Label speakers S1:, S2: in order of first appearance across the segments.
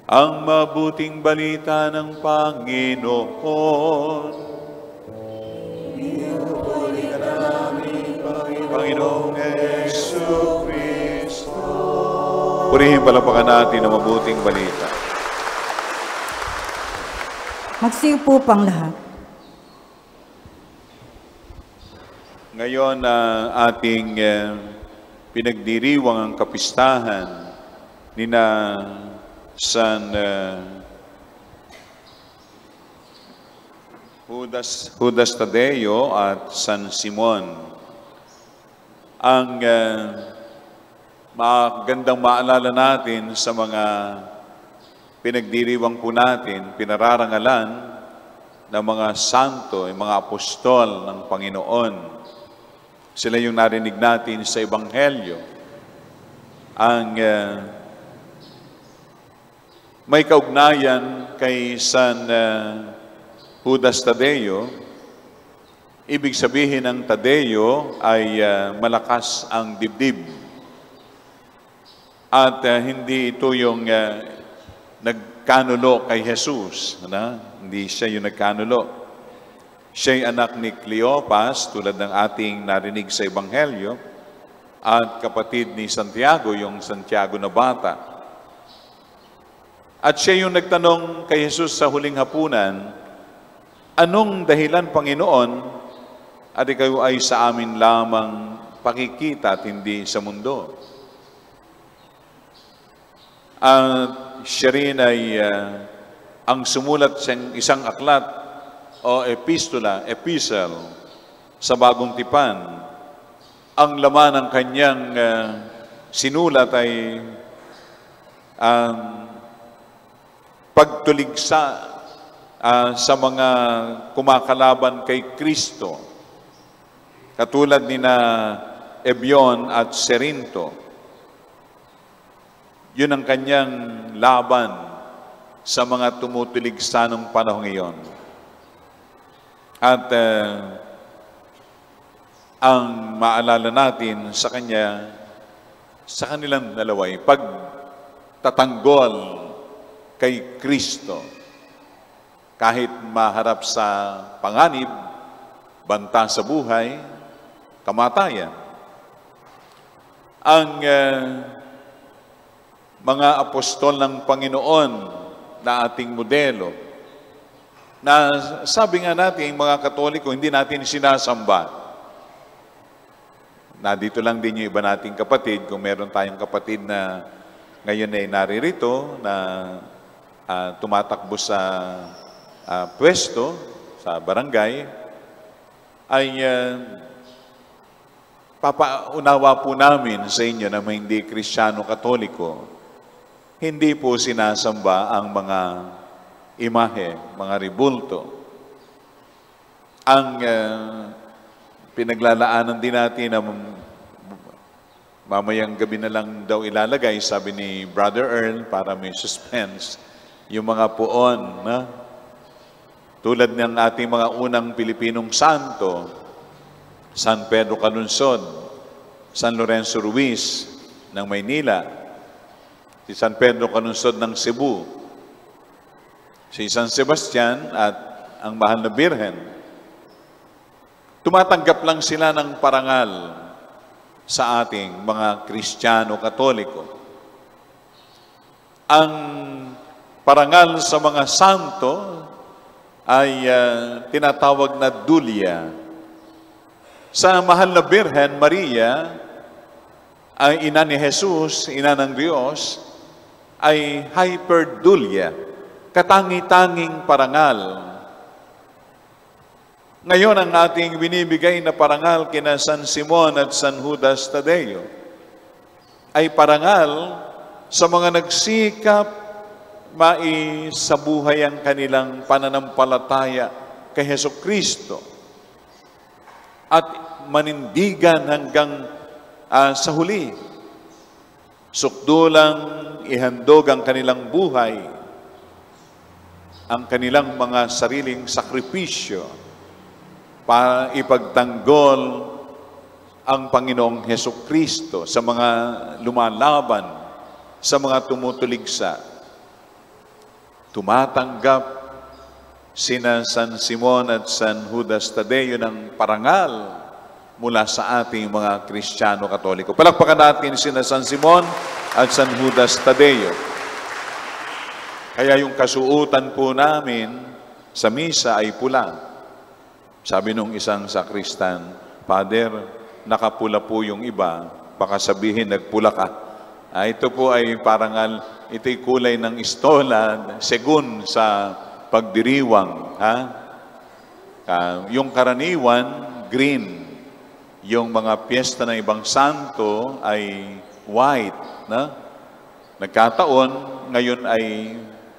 S1: ang mabuting balita ng Panginoon. Pinupuri ka namin, Panginoong Jesucristo. Purihin palapakan natin ang mabuting balita.
S2: Magsiupo pang lahat.
S1: Ngayon ating pinagdiriwang ang kapistahan ni na San Judas Tadeo at San Simon. Ang magandang maalala natin sa mga pinagdiriwang po natin, pinararangalan ng mga santo, yung mga apostol ng Panginoon. Sila yung narinig natin sa Ebanghelyo. Ang may kaugnayan kay San Judas Tadeo, ibig sabihin ng Tadeo ay malakas ang dibdib. At hindi ito yung nagkanulo kay Jesus. Hindi siya yung nagkanulo. Siya'y anak ni Cleopas, tulad ng ating narinig sa Ebanghelyo, at kapatid ni Santiago, yung Santiago na bata. At siya yung nagtanong kay Jesus sa huling hapunan, anong dahilan, Panginoon, at ikaw ay sa amin lamang pakikita at hindi sa mundo? At siya rin ay ang sumulat sa isang aklat o epistola, epistle, sa Bagong Tipan. Ang laman ng kanyang sinulat ay pagtuligsa sa mga kumakalaban kay Kristo, katulad ni na Ebion at Serinto. Yun ang kanyang laban sa mga tumutuligsa ng panahon ngayon. At ang maalala natin sa kanya, sa kanilang dalawa ay pagtatanggol kay Kristo. Kahit maharap sa panganib, banta sa buhay, kamatayan. Ang mga apostol ng Panginoon na ating modelo, na sabi nga natin, mga Katoliko, hindi natin sinasamba. Dito lang din yung iba nating kapatid, kung meron tayong kapatid na ngayon ay naririto, na tumatakbo sa pwesto, sa barangay, ay papaunawa po namin sa inyo na may hindi Kristiyano Katoliko, hindi po sinasamba ang mga imahe, mga ribulto. Ang pinaglalaanan din natin na mamayang gabi na lang daw ilalagay, sabi ni Brother Earl, para may suspense, yung mga puon, tulad ng ating mga unang Pilipinong santo, San Pedro Canunsod, San Lorenzo Ruiz ng Maynila, si San Pedro Canunsod ng Cebu, si San Sebastian at ang Mahal na Birhen. Tumatanggap lang sila ng parangal sa ating mga Kristiyano Katoliko. Ang parangal sa mga santo ay tinatawag na Dulia. Sa Mahal na Birhen, Maria, ay ina ni Jesus, ina ng Diyos, ay Hyperdulia, katangi-tanging parangal. Ngayon, ang ating binibigay na parangal kina San Simon at San Judas Tadeo ay parangal sa mga nagsikap maisabuhay ang kanilang pananampalataya kay Hesukristo at manindigan hanggang sa huli. Sukdulang ihandog ang kanilang buhay, ang kanilang mga sariling sakripisyo para ipagtanggol ang Panginoong Hesukristo sa mga lumalaban, sa mga tumutuligsa. tumatanggap sina San Simon at San Judas Tadeo ng parangal mula sa ating mga Kristiyano Katoliko. Palakpakan natin sina San Simon at San Judas Tadeo. Kaya yung kasuutan po namin sa misa ay pula. Sabi nung isang sakristan, Father, nakapula po yung iba, baka sabihin nagpula ka. Ito po ay parangal, ito'y kulay ng istola, segun sa pagdiriwang. Yung karaniwan, green. Yung mga piyesta ng ibang santo ay white. Nagkataon, ngayon ay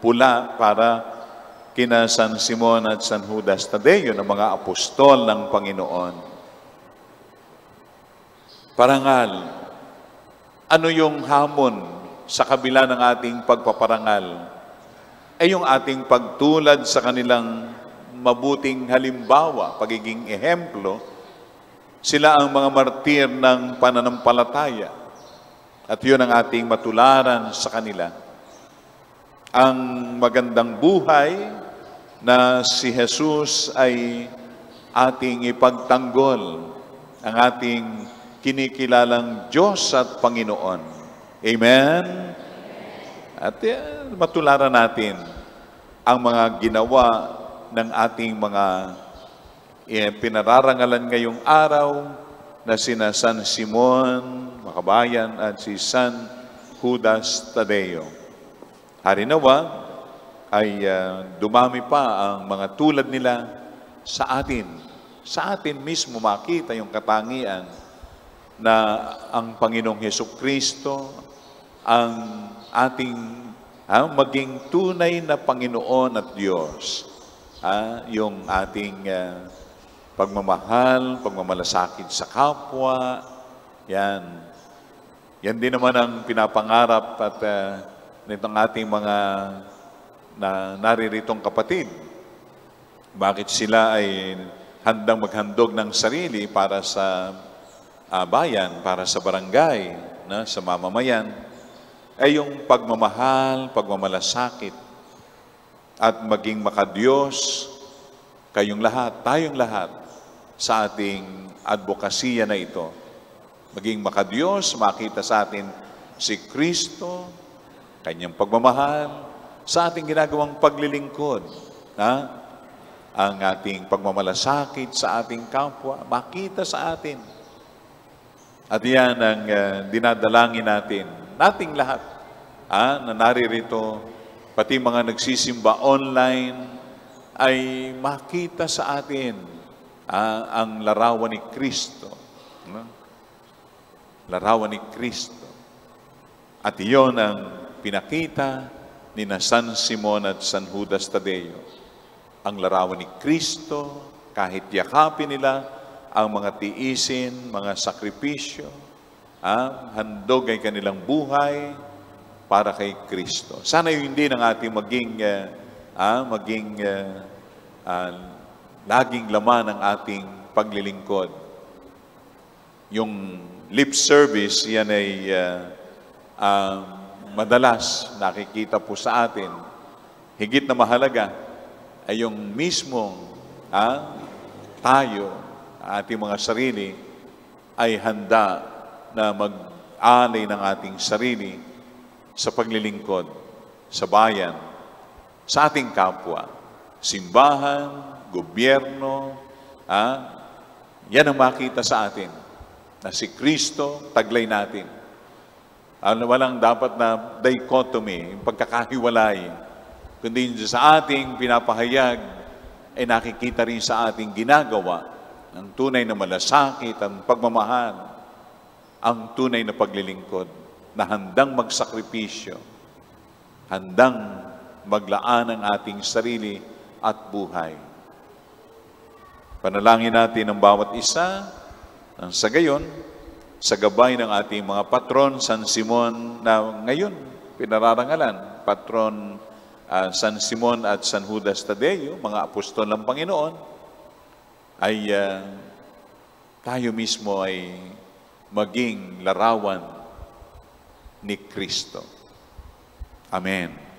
S1: pula para kina San Simon at San Judas Tadeo ng mga apostol ng Panginoon. Parangal. Ano yung hamon sa kabila ng ating pagpaparangal? Ay yung ating pagtulad sa kanilang mabuting halimbawa, pagiging ehemplo. Sila ang mga martir ng pananampalataya. At yun ang ating matularan sa kanila. Ang magandang buhay na si Jesus ay ating ipagtanggol, ang ating kinikilalang Diyos at Panginoon. Amen? At matularan natin ang mga ginawa ng ating mga pinararangalan ngayong araw na sina San Simon, makabayan, at si San Judas Tadeo. Harinawa ay dumami pa ang mga tulad nila sa atin. Sa atin mismo makita yung katangian na ang Panginoong Hesukristo ang ating maging tunay na Panginoon at Diyos. Yung ating pagmamahal, pagmamalasakit sa kapwa, yan. Yan din naman ang pinapangarap at nitong ating mga nariritong kapatid. Bakit sila ay handang maghandog ng sarili para sa bayan, para sa barangay, sa mamamayan, ay yung pagmamahal, pagmamalasakit, at maging makadiyos, kayong lahat, tayong lahat, sa ating advokasya na ito. Maging makadiyos, makita sa atin si Kristo, kanyang pagmamahal, sa ating ginagawang paglilingkod. Ang ating pagmamalasakit sa ating kapwa, makita sa atin. At yan ang dinadalangin natin, nating lahat, na naririto, pati mga nagsisimba online, ay makita sa atin ang larawan ni Kristo. Larawan ni Kristo. At iyon ang pinakita ni San Simon at San Judas Tadeo. Ang larawan ni Kristo, kahit yakapin nila ang mga tiisin, mga sakripisyo, handog ay kanilang buhay para kay Kristo. Sana yun din ang ating laging laman ng ating paglilingkod. Yung lip service, yan ay madalas nakikita po sa atin. Higit na mahalaga ay yung mismong tayo, ating mga sarili, ay handa na mag-alay ng ating sarili sa paglilingkod, sa bayan, sa ating kapwa, simbahan, gobyerno, yan ang makita sa atin, na si Kristo, taglay natin. Walang dapat na dichotomy, yung pagkakahiwalay, kundi sa ating pinapahayag, ay nakikita rin sa ating ginagawa, ang tunay na malasakit, ang pagmamahal, ang tunay na paglilingkod, na handang magsakripisyo, handang maglaan ang ating sarili at buhay. Panalangin natin ang bawat isa, nang sa gayon, sa gabay ng ating mga patron, San Simon, na ngayon pinararangalan, patron San Simon at San Judas Tadeo, mga apostol ng Panginoon, ay tayo mismo ay maging larawan ni Kristo. Amen.